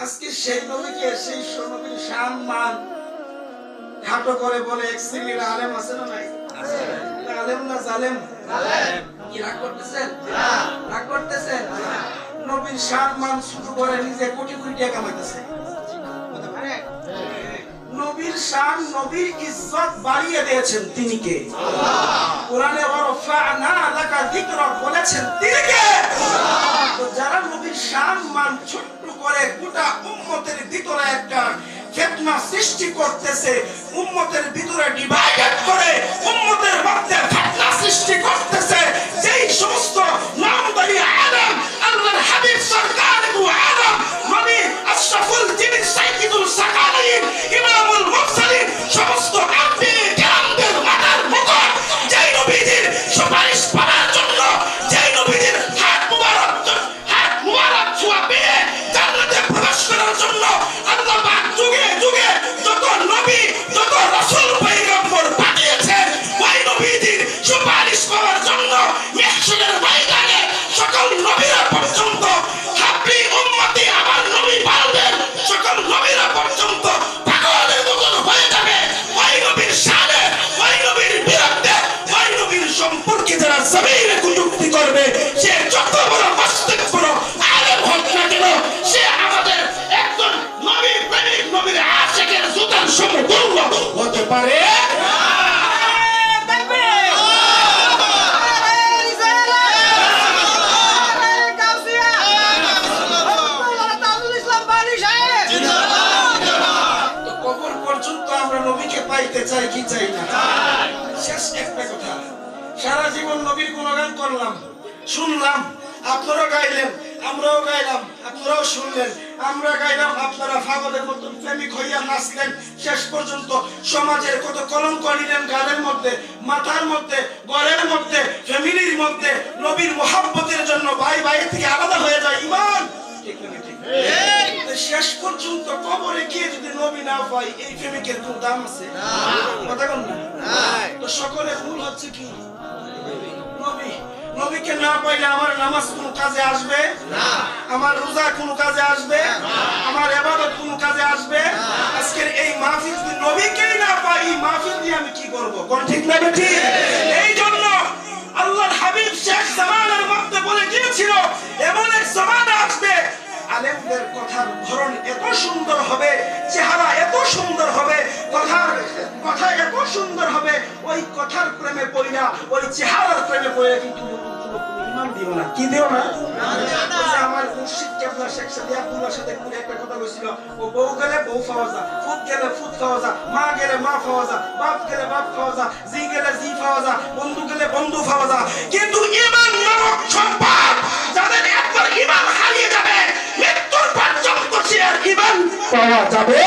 আজকে সেই নবীকে সেই নবীর সম্মান খাটো করে বলে এক শ্রেণীর আলেম আছে না নাই? আছে। আলেম না জালেম? জালেম। কি রাগ করতেছেন? না। রাগ করতেছেন? না। নবীর সম্মান শুরু করে নিজে কোটি কোটি টাকা কামাইতেছে। নবীর শান নবীর ইজ্জত বাড়িয়ে দিয়েছেন তিনি কে? আল্লাহ। কোরআনে ওয়ারফা'না লাকা যিকরাক বলেছেন তিনি কে? আল্লাহ। তো যারা নবীর শান মান ছোট করে গোটা উম্মতের ভিতরে একটা ফিতনা সৃষ্টি করতেছে, উম্মতের ভিতরে ডিভাইড করে উম্মতের মধ্যে ফিতনা সৃষ্টি করতেছে, যেই সমস্ত নামধারী আলেম আল্লাহর হাবিব সরকার দু আলম নবী আশরাফুল জিন সাইয়্যিদুল সাকালাইন ইমামুল মুরসালিন সমস্ত আম্বিয়া কেরামদের মাথার মুকুট যেই নবীজির সুপারিশ পাওয়ার জন্য, যেই নবীজির হাত মুবারক ছোঁয়া পেয়ে জান্নাতে প্রবেশ করার জন্য আল্লাহ পাক যুগে যুগে যত নবী যত রাসূল পয়গম্বর পাঠিয়েছেন, ওই নবীজির সুপারিশ পাওয়ার জন্য মাহশরের ময়দানে সকল নবীরা পর্যন্ত হাবলি উম্মতি আমার নবী বলবেন, সকল নবীরা পর্যন্ত পাগলের মতন হয়ে যাবে ওই নবীর শানে, ওই নবীর বিরুদ্ধে, ওই নবীর সম্পর্কে যারা জমিনে কটূক্তি করবে, সে যত বড় মস্তক বড় আলেম হোক না কেন, সে আমাদের একজন নবী প্রেমিক নবীর আশিকের জুতার সমতুল্য হতে পারে। পাইতে চাই কি চাই না? শেষ একটা কথা, সারা জীবন নবীর গুণগান করলাম, শুনলাম, আপনারাও গাইলেন, আমরাও গাইলাম, আপনারাও শুনলেন, আমরা গাইলাম, আপনারা পাগলের মতন প্রেমিক হইয়া নাচলেন, শেষ পর্যন্ত সমাজের কত কলঙ্ক নিলেন গানের মধ্যে, মাথার মধ্যে, ঘরের মধ্যে, ফ্যামিলির মধ্যে। নবীর মোহাব্বতের জন্য ভাই ভাই থেকে আলাদা হয়ে যায় ইমান, ঠিক না? ঠিক। শেষ পর্যন্ত কবরে গিয়ে যদি নবী না পাই, এই প্রেমিকের কোন দাম আছে? কথা বল না। তো সকলের মূল হচ্ছে কি? নবী। নবীকে না পাইলে আমার নামাজ কোনো কাজে আসবে না, আমার রোজা কোনো কাজে আসবে না, আমার ইবাদত কোনো কাজে আসবে না। আজকের এই মাহফিল যদি নবীকেই না পাই, মাহফিল দিয়ে আমি কি করব? কোন ঠিক না বেঠিক? এই জন্য আল্লাহর হাবিব শেষ জামানার মধ্যে বলে গিয়েছিল, এমন এক জামানা আসবে আলেমদের কথার ধরন এত সুন্দর হবে, চেহারা এত সুন্দর হবে, কথা এত সুন্দর হবে, ওই কথার প্রেমে পড়ি না, ওই চেহারার প্রেমে পড়ে কিন্তু ইমান দিও না। কি দিও না? আমার মুর্শিদ কেবলা শেখ সাদি আব্দুল্লাহর সাথে কোন একটা কথা কইছিল, ও বউ গেলে বউ ফাওয়াজা, ফুট গেলে ফুট ফাওয়াজা, মা গেলে মা ফাওয়াজা, বাপ গেলে বাপ ফাওয়াজা, জি গেলে জি ফাওয়াজা, বন্ধু গেলে বন্ধু ফাওয়াজা। কিন্তু ইমান নামক সম্পদ যাদের একবার ইমান হারিয়ে যাবে, মৃত্যুর পর্যন্ত সে আর ইমান পাওয়া যাবে